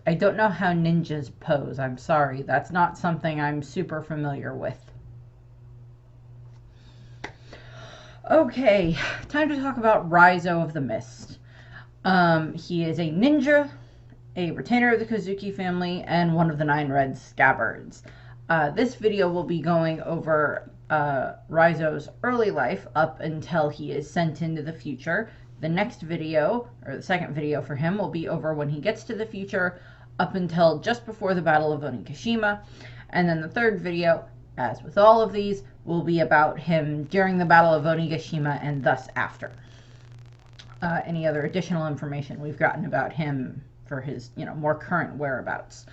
I don't know how ninjas pose. I'm sorry. That's not something I'm super familiar with. Okay, time to talk about Raizo of the Mist. He is a ninja, a retainer of the Kozuki family, and one of the 9 red Scabbards. This video will be going over Raizo's early life up until he is sent into the future. The next video, or the second video for him, will be over when he gets to the future up until just before the Battle of Onigashima. And then the third video, as with all of these, will be about him during the Battle of Onigashima and thus after. Any other additional information we've gotten about him for his, more current whereabouts.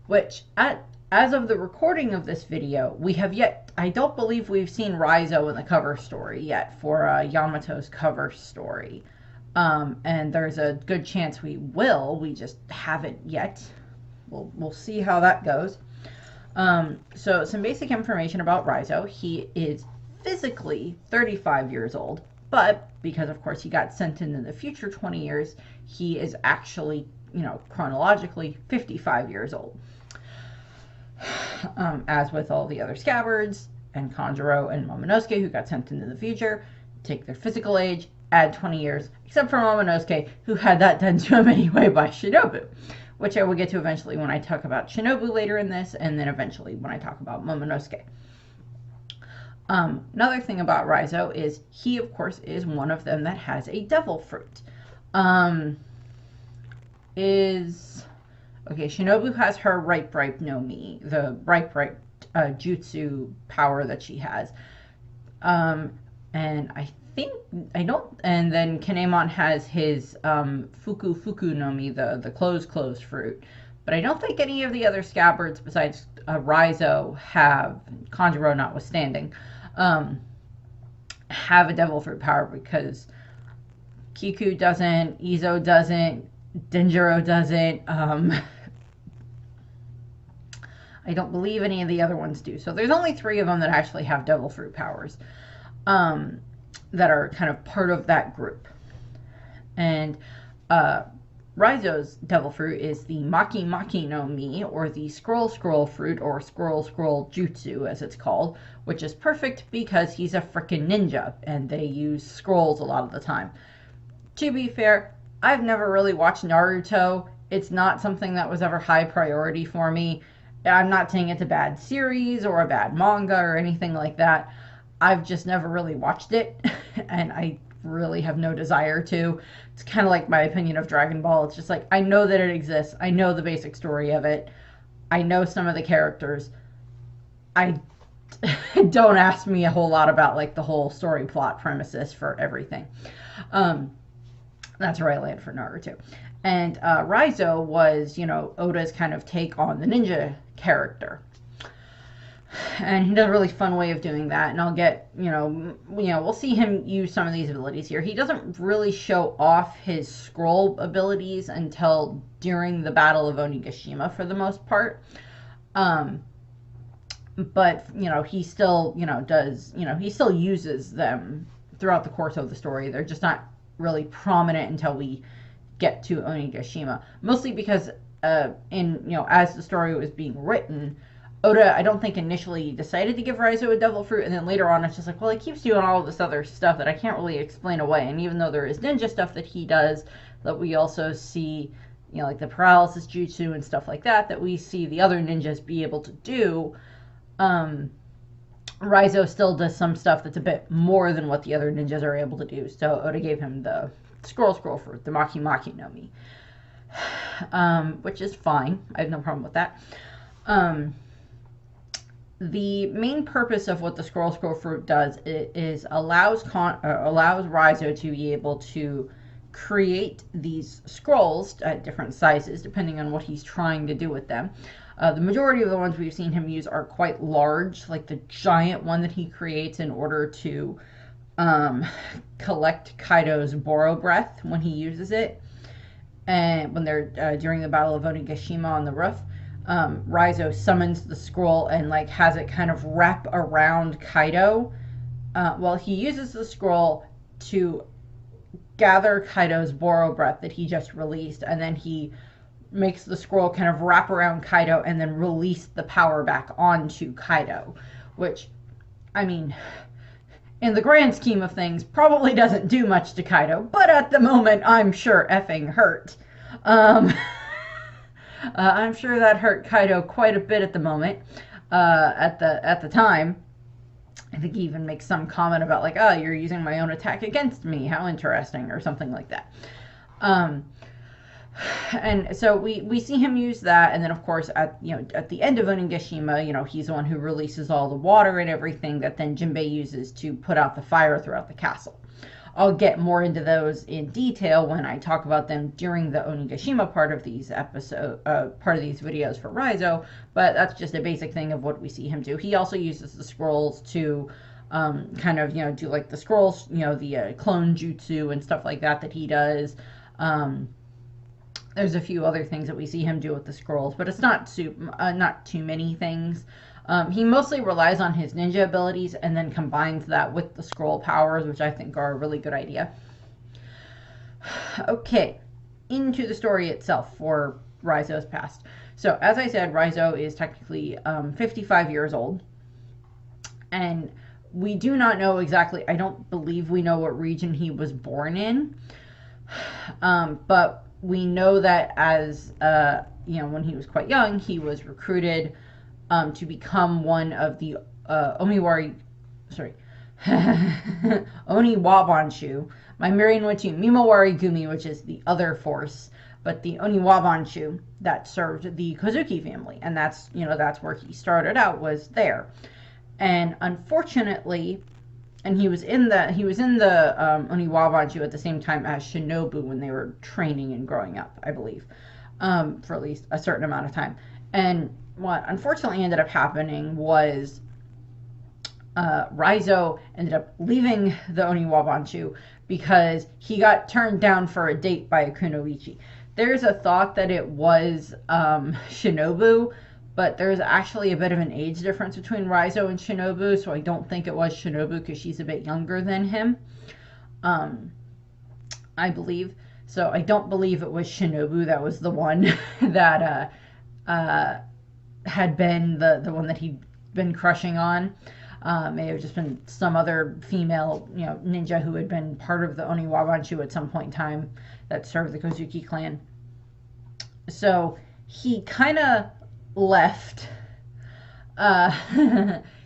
Which, as of the recording of this video, we have yet, I don't believe we've seen Raizo in the cover story yet for Yamato's cover story. And there's a good chance we will, we just haven't yet. We'll see how that goes. So some basic information about Raizo. He is physically 35 years old, but because of course he got sent into the future 20 years, he is actually, chronologically 55 years old. As with all the other Scabbards and Kanjuro and Momonosuke who got sent into the future, take their physical age, add 20 years, except for Momonosuke, who had that done to him anyway by Shinobu, which I will get to eventually when I talk about Shinobu later in this, and then eventually when I talk about Momonosuke. Another thing about Raizo is he, of course, is one of them that has a devil fruit. Shinobu has her Ripe no Mi, the Ripe jutsu power that she has. And then Kinemon has his Fuku no Mi, the closed fruit. But I don't think any of the other Scabbards besides Raizo have, Kanjuro notwithstanding, have a devil fruit power, because Kiku doesn't, Izo doesn't, Denjiro doesn't, I don't believe any of the other ones do. So there's only 3 of them that actually have devil fruit powers, that are kind of part of that group. And Raizo's devil fruit is the Maki no Mi, or the Scroll fruit, or Scroll jutsu as it's called, which is perfect because he's a frickin' ninja and they use scrolls a lot of the time. To be fair, I've never really watched Naruto. It's not something that was ever high priority for me. I'm not saying it's a bad series or a bad manga or anything like that. I've just never really watched it, and I really have no desire to. It's kind of like my opinion of Dragon Ball. It's just like, I know that it exists. I know the basic story of it. I know some of the characters. Don't ask me a whole lot about like the whole story plot premises for everything. That's where I land for Naruto. And Raizo was, Oda's kind of take on the ninja character. And he does a really fun way of doing that. And I'll get, we'll see him use some of these abilities here. He doesn't really show off his scroll abilities until during the Battle of Onigashima for the most part. But, he still, does, he still uses them throughout the course of the story. They're just not really prominent until we get to Onigashima. Mostly because, as the story was being written, Oda, I don't think initially decided to give Raizo a devil fruit, and then later on it's just like, well, he keeps doing all of this other stuff that I can't really explain away. And even though there is ninja stuff that he does, that we also see, like the paralysis jutsu and stuff like that we see the other ninjas be able to do, Raizo still does some stuff that's a bit more than what the other ninjas are able to do. So Oda gave him the scroll fruit, the Maki no Mi, which is fine. I have no problem with that. The main purpose of what the scroll fruit does is allows Raizo to be able to create these scrolls at different sizes depending on what he's trying to do with them. The majority of the ones we've seen him use are quite large, like the giant one that he creates in order to collect Kaido's Boro breath when he uses it, and when they're during the Battle of Onigashima on the roof. Raizo summons the scroll and has it kind of wrap around Kaido. He uses the scroll to gather Kaido's Boro breath that he just released, and then he makes the scroll kind of wrap around Kaido and then release the power back onto Kaido, which, I mean, in the grand scheme of things, probably doesn't do much to Kaido, but at the moment, I'm sure effing hurt. I'm sure that hurt Kaido quite a bit at the moment, at the time. I think he even makes some comment about like, oh, you're using my own attack against me. How interesting, or something like that. And so we see him use that, and then of course at the end of Onigashima, he's the one who releases all the water and everything that then Jinbei uses to put out the fire throughout the castle. I'll get more into those in detail when I talk about them during the Onigashima part of these videos for Raizo, but that's just a basic thing of what we see him do. He also uses the scrolls to kind of do like the scrolls, the clone jutsu and stuff like that he does. There's a few other things that we see him do with the scrolls, but it's not too many things. He mostly relies on his ninja abilities and then combines that with the scroll powers, which I think are a really good idea. Okay, into the story itself for Raizo's past. So, as I said, Raizo is technically 55 years old. And we do not know exactly, I don't believe we know what region he was born in. But we know that as, when he was quite young, he was recruited to become one of the Oniwabanshu. My Marion went to Mimawari Gumi, which is the other force, but the Oniwabanshu that served the Kozuki family, and that's where he started out, was there. And unfortunately, and he was in the Oniwabanshu at the same time as Shinobu when they were training and growing up, I believe, for at least a certain amount of time. And what unfortunately ended up happening was Raizo ended up leaving the Oniwabanshu because he got turned down for a date by a kunoichi. There's a thought that it was Shinobu, but there's actually a bit of an age difference between Raizo and Shinobu, so I don't think it was Shinobu because she's a bit younger than him, I believe. So I don't believe it was Shinobu that was the one that had been the one that he'd been crushing on. May have just been some other female, ninja who had been part of the Oniwabanshu at some point in time that served the Kozuki clan. So he kind of left.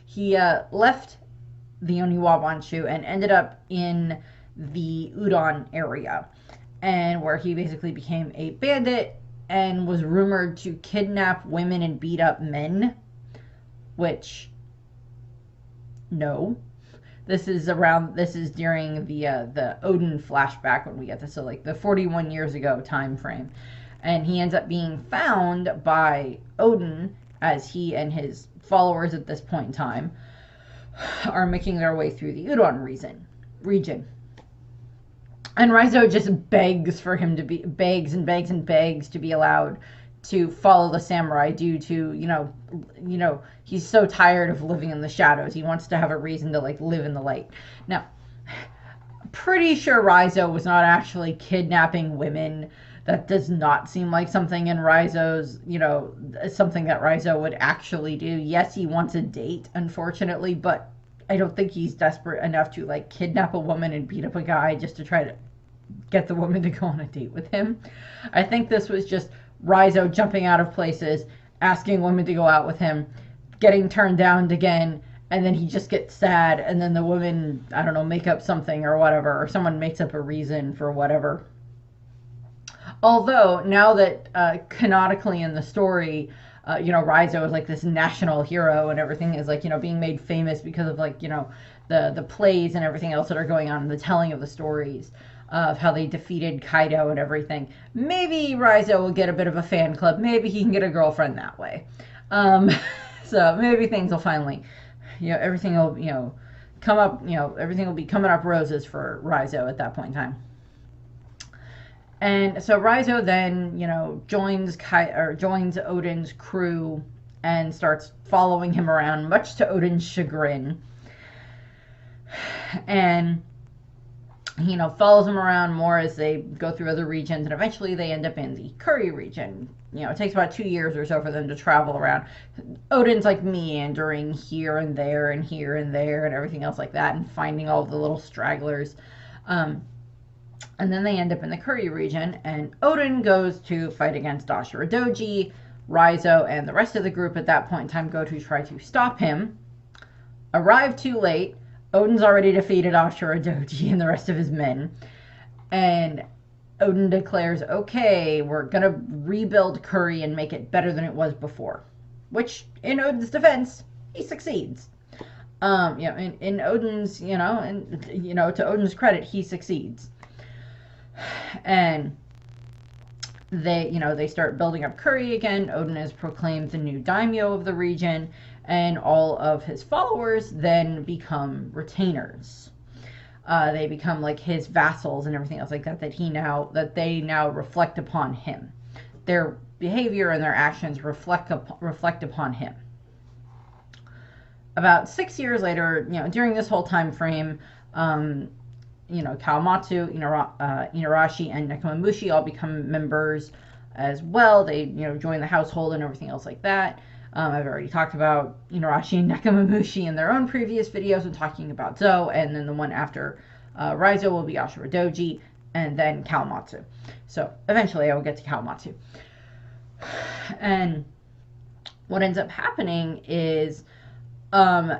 He left the Oniwabanshu and ended up in the Udon area, and where he basically became a bandit and was rumored to kidnap women and beat up men, which, no. This is during the Odin flashback when we get this, so like the 41 years ago time frame. And he ends up being found by Odin as he and his followers at this point in time are making their way through the Udon region. And Raizo just begs and begs to be allowed to follow the samurai due to, he's so tired of living in the shadows. He wants to have a reason to live in the light. Now, pretty sure Raizo was not actually kidnapping women. That does not seem like something in Raizo's, something that Raizo would actually do. Yes, he wants a date, unfortunately, but I don't think he's desperate enough to kidnap a woman and beat up a guy just to try to get the woman to go on a date with him. I think this was just Raizo jumping out of places, asking women to go out with him, getting turned down again, and then he just gets sad, and then the women, I don't know, make up something or whatever, or someone makes up a reason for whatever. Although, now that canonically in the story, Raizo is this national hero and everything is being made famous because of the plays and everything else that are going on, the telling of the stories of how they defeated Kaido and everything. Maybe Raizo will get a bit of a fan club. Maybe he can get a girlfriend that way. So maybe things will finally, everything will, come up, everything will be coming up roses for Raizo at that point in time. And so Raizo then, joins Odin's crew and starts following him around, much to Odin's chagrin. And he, follows them around more as they go through other regions, and eventually they end up in the Curry region. It takes about 2 years or so for them to travel around. Odin's like meandering here and there and here and there and everything else like that, and finding all the little stragglers. And then they end up in the Curry region, and Odin goes to fight against Ashura Doji. Raizo and the rest of the group at that point in time go to try to stop him. Arrive too late. Odin's already defeated Ashura Doji and the rest of his men. And Odin declares, okay, we're going to rebuild Curry and make it better than it was before. Which, in Odin's defense, he succeeds. In Odin's, to Odin's credit, he succeeds. And they start building up Curry again. Odin is proclaimed the new daimyo of the region, and all of his followers then become retainers. They become like his vassals and everything else like that. That they now reflect upon him. Their behavior and their actions reflect upon him. About 6 years later, during this whole time frame, Kawamatsu, Inarashi, and Nekomamushi all become members as well. They, join the household and everything else like that. I've already talked about Inarashi and Nekomamushi in their own previous videos when talking about Zo, and then the one after Raizo will be Ashura Doji, and then Kawamatsu. So eventually I will get to Kawamatsu. And what ends up happening is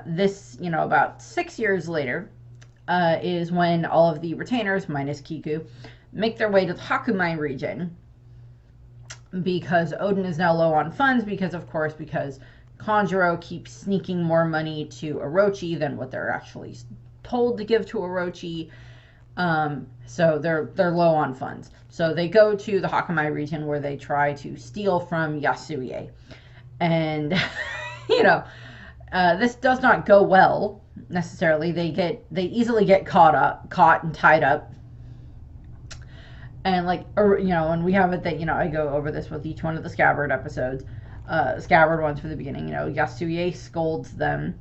this, about 6 years later, is when all of the retainers, minus Kiku, make their way to the Hakumai region, because Odin is now low on funds, because Kanjuro keeps sneaking more money to Orochi than what they're actually told to give to Orochi. So they're low on funds. So they go to the Hakumai region, where they try to steal from Yasuie. And, this does not go well necessarily. They easily get caught and tied up. And and we have it that, I go over this with each one of the Scabbard episodes, Scabbard ones for the beginning. Yasuie scolds them,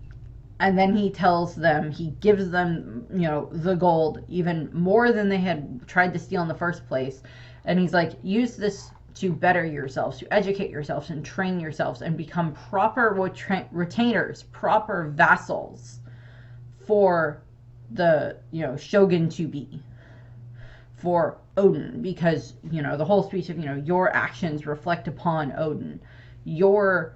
and then he gives them, the gold, even more than they had tried to steal in the first place. And he's like, use this to better yourselves, to educate yourselves and train yourselves and become proper retainers, proper vassals for the, shogun to be, for Odin, because, the whole speech of, your actions reflect upon Odin. You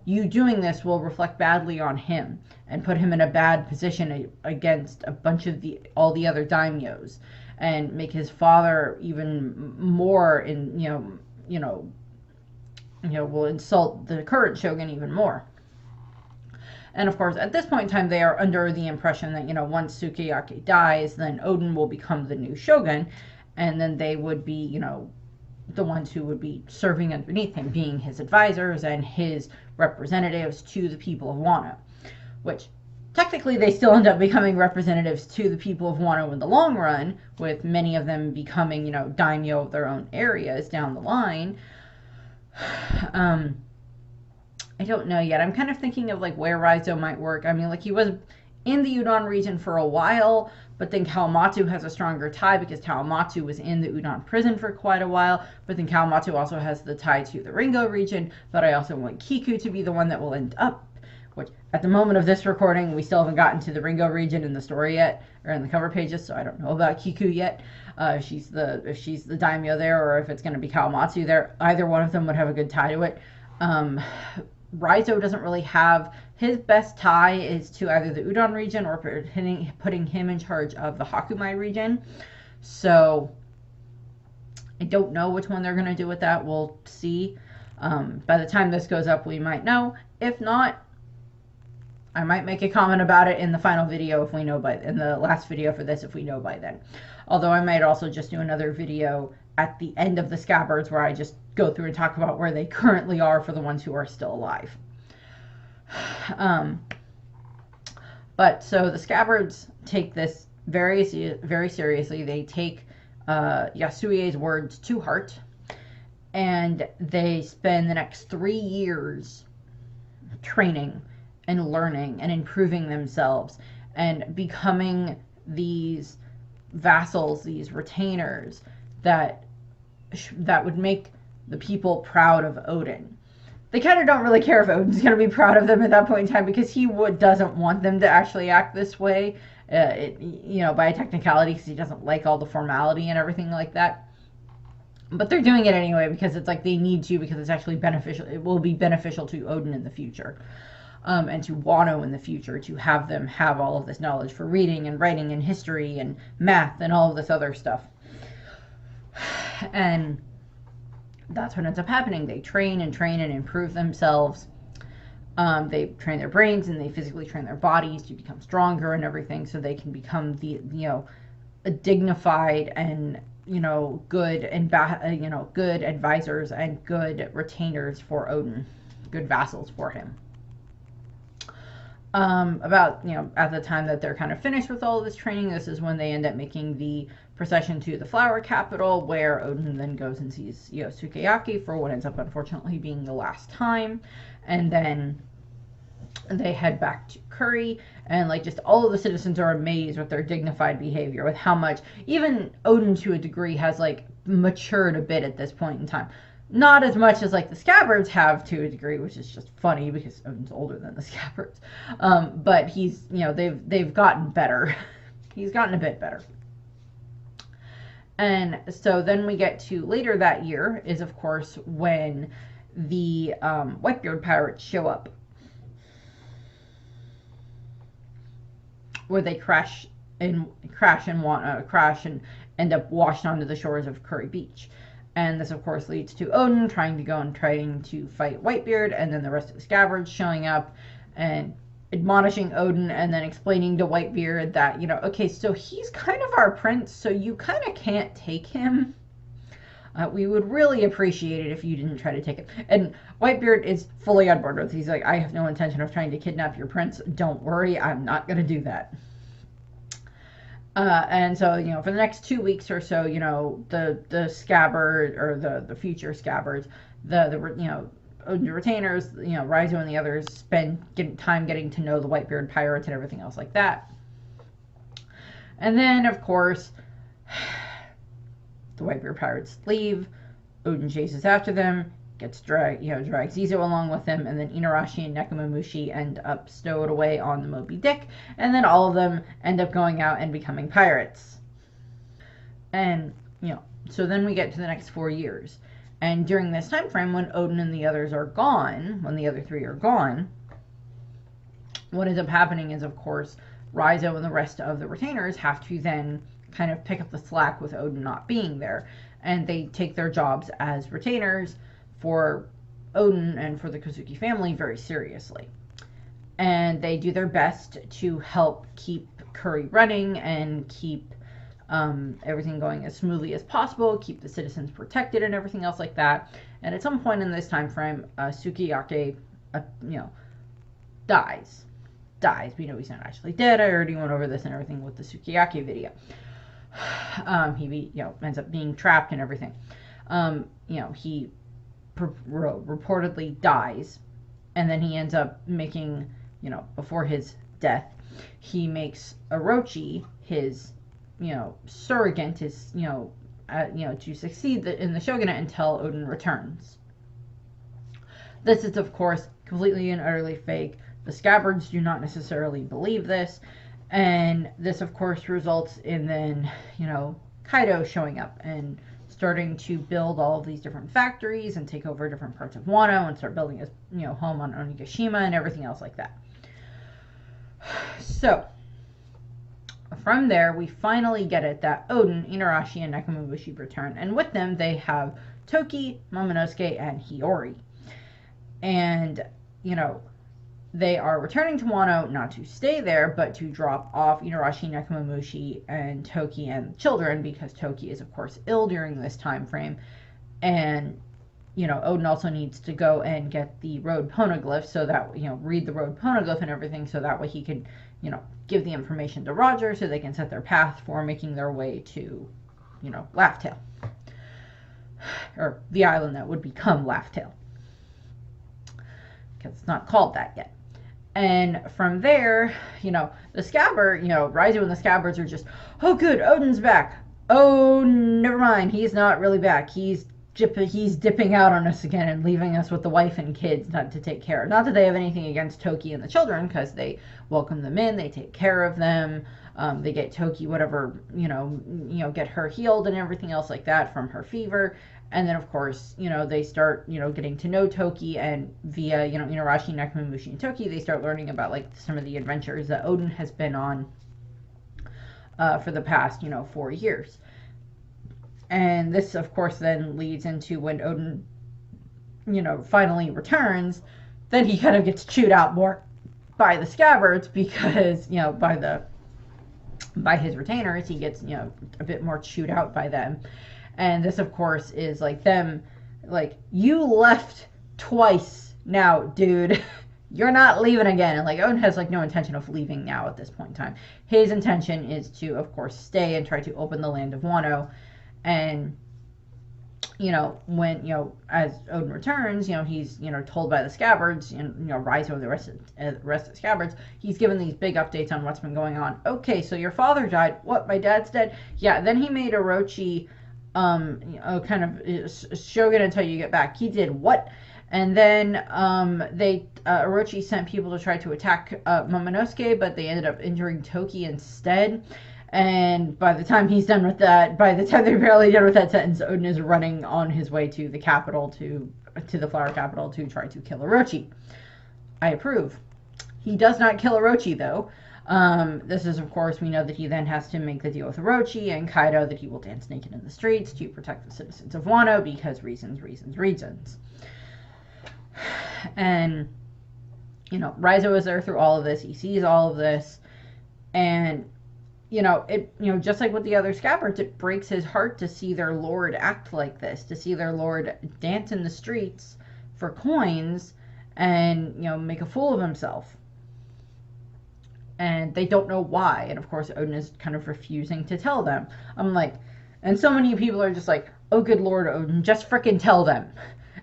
doing this will reflect badly on him and put him in a bad position against a bunch of all the other daimyos, and make his father even more will insult the current shogun even more. And of course, at this point in time, they are under the impression that, once Sukiyaki dies, then Odin will become the new shogun, and then they would be, the ones who would be serving underneath him, being his advisors and his representatives to the people of Wano. Which, technically, they still end up becoming representatives to the people of Wano in the long run, with many of them becoming, daimyo of their own areas down the line. I don't know yet. I'm kind of thinking of where Raizo might work. I mean, he was in the Udon region for a while, but then Kawamatsu has a stronger tie, because Kawamatsu was in the Udon prison for quite a while. But then Kawamatsu also has the tie to the Ringo region. But I also want Kiku to be the one that will end up, which at the moment of this recording, we still haven't gotten to the Ringo region in the story yet, or in the cover pages, so I don't know about Kiku yet. If she's the daimyo there, or if it's going to be Kawamatsu there. Either one of them would have a good tie to it. Raizo doesn't really have, his best tie is to either the Udon region or putting him in charge of the Hakumai region. So I don't know which one they're going to do with that. We'll see. By the time this goes up, we might know. If not, I might make a comment about it in the final video if we know in the last video for this, if we know by then. Although I might also just do another video at the end of the Scabbards, where I just go through and talk about where they currently are for the ones who are still alive. But so the Scabbards take this very, very seriously. They take Yasuie's words to heart, and they spend the next 3 years training and learning and improving themselves and becoming these vassals, these retainers that would make the people proud of Odin. They kind of don't really care if Odin's going to be proud of them at that point in time, because he doesn't want them to actually act this way, by a technicality, because he doesn't like all the formality and everything like that. But they're doing it anyway because it's like they need to, because it's actually beneficial. It will be beneficial to Odin in the future, and to Wano in the future, to have them have all of this knowledge for reading and writing and history and math and all of this other stuff. And that's what ends up happening. They train and improve themselves. They train their brains and they physically train their bodies to become stronger and everything, so they can become a dignified and good and good advisors and good retainers for Odin, good vassals for him. At the time that they're kind of finished with all of this training, this is when they end up making the procession to the flower capital, where Odin then goes and sees Sukeyaki for what ends up unfortunately being the last time, and then they head back to Curry, and just all of the citizens are amazed with their dignified behavior, with how much even Odin to a degree has matured a bit at this point in time. Not as much as the Scabbards have to a degree, which is just funny because Odin's older than the Scabbards. But he's they've gotten better. He's gotten a bit better. And so then we get to later that year is, of course, when the Whitebeard pirates show up, where they crash and end up washed onto the shores of Curry Beach. And this, of course, leads to Odin trying to fight Whitebeard, and then the rest of the Scabbards showing up and admonishing Odin, and then explaining to Whitebeard that, okay, so he's kind of our prince, so you kind of can't take him. We would really appreciate it if you didn't try to take him. And Whitebeard is fully on board with it. He's like, I have no intention of trying to kidnap your prince. Don't worry, I'm not going to do that. And so, for the next 2 weeks or so, the Scabbard, or the future Scabbards, the retainers, Raizo and the others spend time getting to know the Whitebeard pirates and everything else like that. And then, of course, the Whitebeard pirates leave. Odin chases after them, drags Zizo along with him, and then Inarashi and Nekomamushi end up stowed away on the Moby Dick, and then all of them end up going out and becoming pirates. And, so then we get to the next 4 years. And during this time frame, when Odin and the others are gone, when the other three are gone, what ends up happening is, of course, Raizo and the rest of the retainers have to then kind of pick up the slack with Odin not being there. And they take their jobs as retainers for Odin and for the Kozuki family very seriously. And they do their best to help keep Curry running and keep everything going as smoothly as possible, keep the citizens protected and everything else like that. And at some point in this time frame, Sukeyaki, dies. We know he's not actually dead. I already went over this and everything with the Sukeyaki video. He ends up being trapped and everything. He reportedly dies, and then he ends up making, before his death, he makes Orochi his, surrogate, his, to succeed in the shogunate until Odin returns. This is, of course, completely and utterly fake. The Scabbards do not necessarily believe this, and this, of course, results in then, Kaido showing up and starting to build all of these different factories and take over different parts of Wano and start building his, home on Onigashima and everything else like that. So, from there, we finally get it that Odin, Inarashi, and Nekomamushi return, and with them they have Toki, Momonosuke, and Hiyori. And, they are returning to Wano not to stay there, but to drop off Inarashi, Nekomamushi, and Toki and the children, because Toki is, of course, ill during this time frame. And, Odin also needs to go and get the road poneglyph, so that, read the road poneglyph and everything, so that way he can, give the information to Roger, so they can set their path for making their way to, Laugh-Tale. Or the island that would become Laugh-Tale. Because it's not called that yet. And from there, the Scabbard, Raizo and the Scabbards are just, oh good, Odin's back. Oh, never mind, he's not really back. He's dipping out on us again and leaving us with the wife and kids not to take care of. Not that they have anything against Toki and the children, because they welcome them in, they take care of them. They get Toki whatever, get her healed and everything else like that from her fever. And then, of course, they start, getting to know Toki, and via, Inarashi, Nekomamushi, and Toki, they start learning about, like, some of the adventures that Odin has been on for the past, 4 years. And this, of course, then leads into when Odin, finally returns, then he kind of gets chewed out more by the Scabbards because, by his retainers, he gets, a bit more chewed out by them. And this, of course, is like them, like, you left twice now, dude. You're not leaving again. And, like, Odin has, like, no intention of leaving now at this point in time. His intention is to, of course, stay and try to open the land of Wano. And, when, as Odin returns, he's, told by the Scabbards, Raizo and the rest of the Scabbards, he's given these big updates on what's been going on. Okay, so your father died. What, my dad's dead? Yeah, then he made Orochi kind of shogun until you get back. He did what? And then Orochi sent people to try to attack Momonosuke, but they ended up injuring Toki instead. And by the time he's done with that, by the time they're barely done with that sentence, Odin is running on his way to the capital, to the flower capital, to try to kill Orochi. I approve. He does not kill Orochi, though. This is, of course, we know that he then has to make the deal with Orochi and Kaido that he will dance naked in the streets to protect the citizens of Wano because reasons. And, Raizo is there through all of this. He sees all of this. And, just like with the other Scabbards, it breaks his heart to see their lord act like this, to see their lord dance in the streets for coins and, make a fool of himself. And they don't know why. And of course, Odin is kind of refusing to tell them. I'm like, and so many people are just like, oh, good Lord, Odin, just frickin' tell them.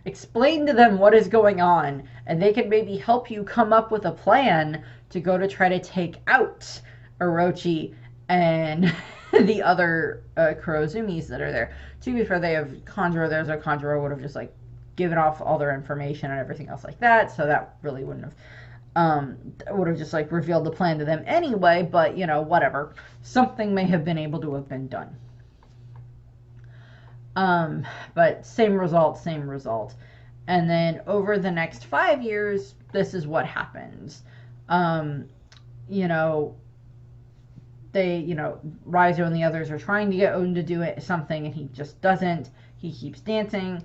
Explain to them what is going on, and they can maybe help you come up with a plan to go to try to take out Orochi and the other Kurozumis that are there. To be fair, they have Conjuro. There's a Conjuro would have just, like, given off all their information and everything else like that, so that really wouldn't have would have just, like, revealed the plan to them anyway, but, whatever. Something may have been able to have been done. But same result. And then over the next 5 years, this is what happens. They, Raizo and the others are trying to get Odin to do something, and he just doesn't. He keeps dancing,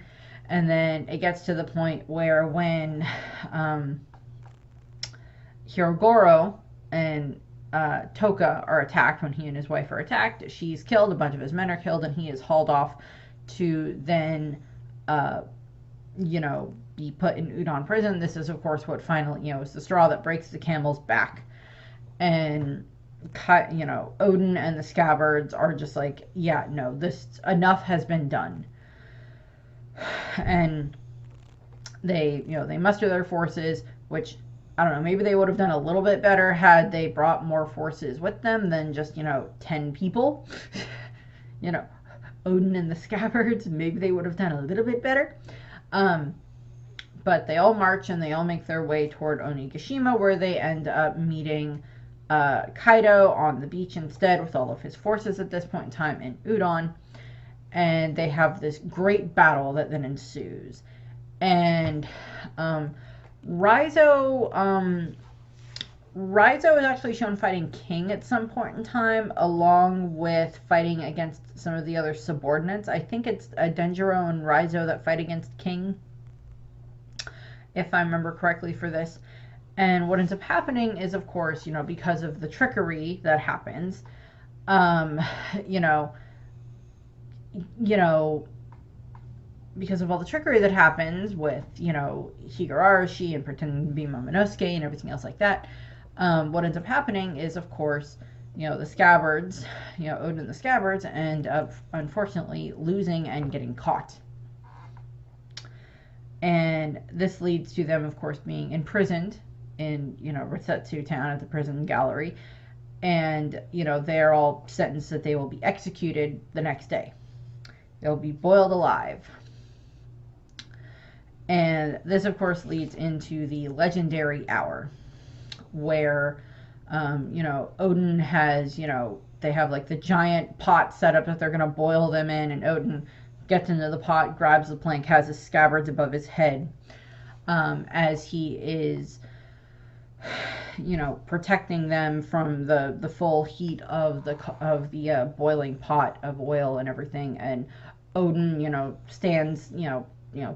and then it gets to the point where when, Hirogoro and Toka are attacked, when he and his wife are attacked, she's killed, a bunch of his men are killed, and he is hauled off to then, be put in Udon prison. This is, of course, what finally, is the straw that breaks the camel's back. And, Odin and the Scabbards are just like, yeah, no, this, enough has been done. And they, they muster their forces, which, I don't know, maybe they would have done a little bit better had they brought more forces with them than just, 10 people. Odin and the Scabbards, maybe they would have done a little bit better. But they all march and they all make their way toward Onigashima, where they end up meeting Kaido on the beach instead with all of his forces at this point in time in Udon. And they have this great battle that then ensues. And Raizo is actually shown fighting King at some point in time, along with fighting against some of the other subordinates. I think it's Denjiro and Raizo that fight against King, if I remember correctly for this. And what ends up happening is, of course, because of the trickery that happens, because of all the trickery that happens with, Higurashi and pretending to be Momonosuke and everything else like that, what ends up happening is, of course, the Scabbards, Odin and the Scabbards end up, unfortunately, losing and getting caught. And this leads to them, of course, being imprisoned in, Rosetsu town at the prison gallery. And, they're all sentenced that they will be executed the next day. They'll be boiled alive. And this, of course, leads into the legendary hour where, Odin has, they have like the giant pot set up that they're going to boil them in, and Odin gets into the pot, grabs the plank, has his scabbards above his head, as he is, protecting them from the full heat of the boiling pot of oil and everything. And Odin, stands,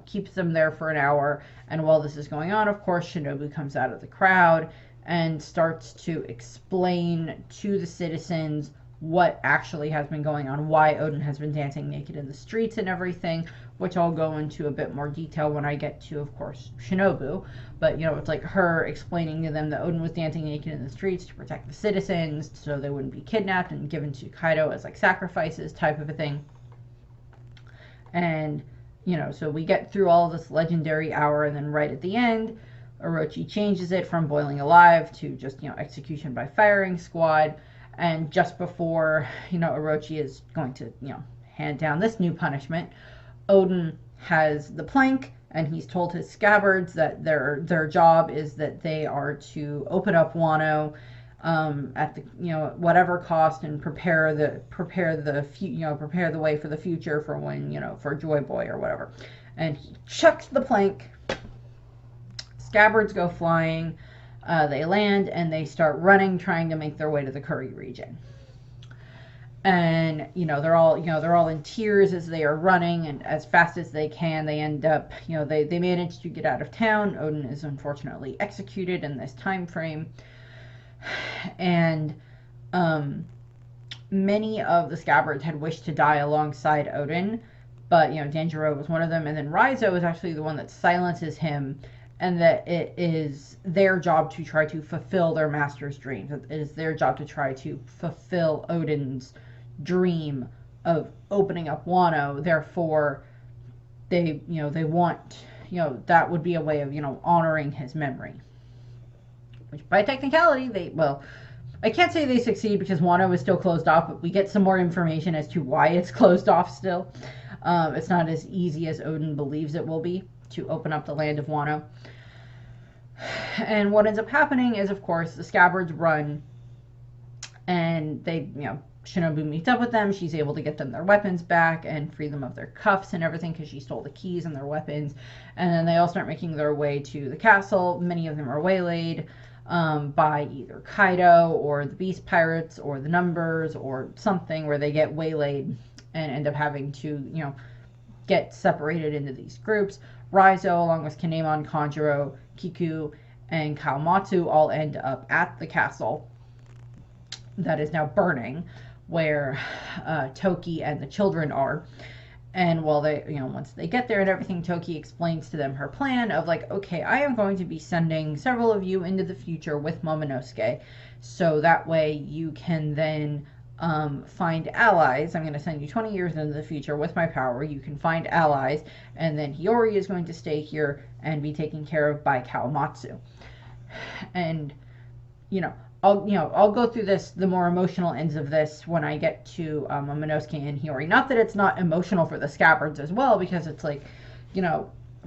keeps them there for an hour. And while this is going on, of course, Shinobu comes out of the crowd and starts to explain to the citizens what actually has been going on, why Odin has been dancing naked in the streets and everything, which I'll go into a bit more detail when I get to, of course, Shinobu. But, it's like her explaining to them that Odin was dancing naked in the streets to protect the citizens so they wouldn't be kidnapped and given to Kaido as like sacrifices type of a thing. And, so we get through all of this legendary hour, and then right at the end, Orochi changes it from boiling alive to just, execution by firing squad. And just before, Orochi is going to, hand down this new punishment, Odin has the plank, and he's told his scabbards that their job is that they are to open up Wano at the whatever cost, and prepare the way for the future for when for Joy Boy or whatever. And he chucks the plank. Scabbards go flying. They land and they start running, trying to make their way to the Curry region. And they're all in tears as they are running, and as fast as they can, they end up they manage to get out of town. Odin is unfortunately executed in this time frame, and many of the Scabbards had wished to die alongside Odin, but Danjiro was one of them, and then Raizo is actually the one that silences him, and that it is their job to try to fulfill their master's dreams. It is their job to try to fulfill Odin's dream of opening up Wano. Therefore, they want, that would be a way of, honoring his memory. Which, by technicality, I can't say they succeed because Wano is still closed off, but we get some more information as to why it's closed off still. It's not as easy as Odin believes it will be to open up the land of Wano. And what ends up happening is, of course, the Scabbards run, and they, Shinobu meets up with them. She's able to get them their weapons back and free them of their cuffs and everything, because she stole the keys and their weapons. And then they all start making their way to the castle. Many of them are waylaid by either Kaido or the Beast Pirates or the Numbers or something, where they get waylaid and end up having to, get separated into these groups. Raizo, along with Kinemon, Kanjuro, Kiku, and Kawamatsu, all end up at the castle that is now burning, where Toki and the children are. And while they, once they get there and everything, Toki explains to them her plan of like, okay, I am going to be sending several of you into the future with Momonosuke, so that way you can then find allies. I'm going to send you 20 years into the future with my power. You can find allies, and then Hiyori is going to stay here and be taken care of by Kawamatsu. And I'll go through this, the more emotional ends of this, when I get to Momonosuke and Hiyori. Not that it's not emotional for the Scabbards as well, because it's like,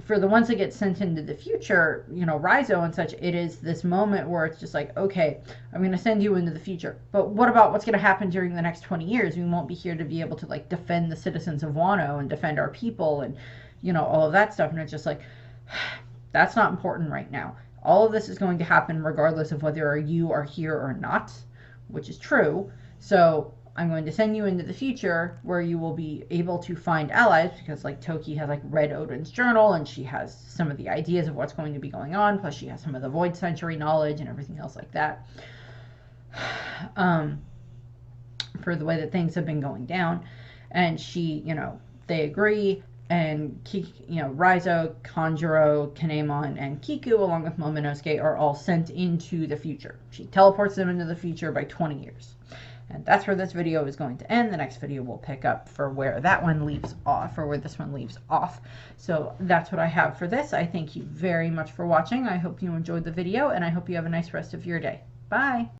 for the ones that get sent into the future, Raizo and such, it is this moment where it's just like, okay, I'm going to send you into the future. But what about what's going to happen during the next 20 years? We won't be here to be able to, like, defend the citizens of Wano and defend our people and, all of that stuff. And it's just like, that's not important right now. All of this is going to happen regardless of whether you are here or not, which is true. So I'm going to send you into the future where you will be able to find allies, because like Toki has like read Odin's journal and she has some of the ideas of what's going to be going on, plus she has some of the Void Century knowledge and everything else like that, for the way that things have been going down. And she, they agree, and Raizo, Kanjuro, Kinemon, and Kiku, along with Momonosuke, are all sent into the future. She teleports them into the future by 20 years. And that's where this video is going to end. The next video will pick up for where that one leaves off, or where this one leaves off. So that's what I have for this. I thank you very much for watching. I hope you enjoyed the video, and I hope you have a nice rest of your day. Bye!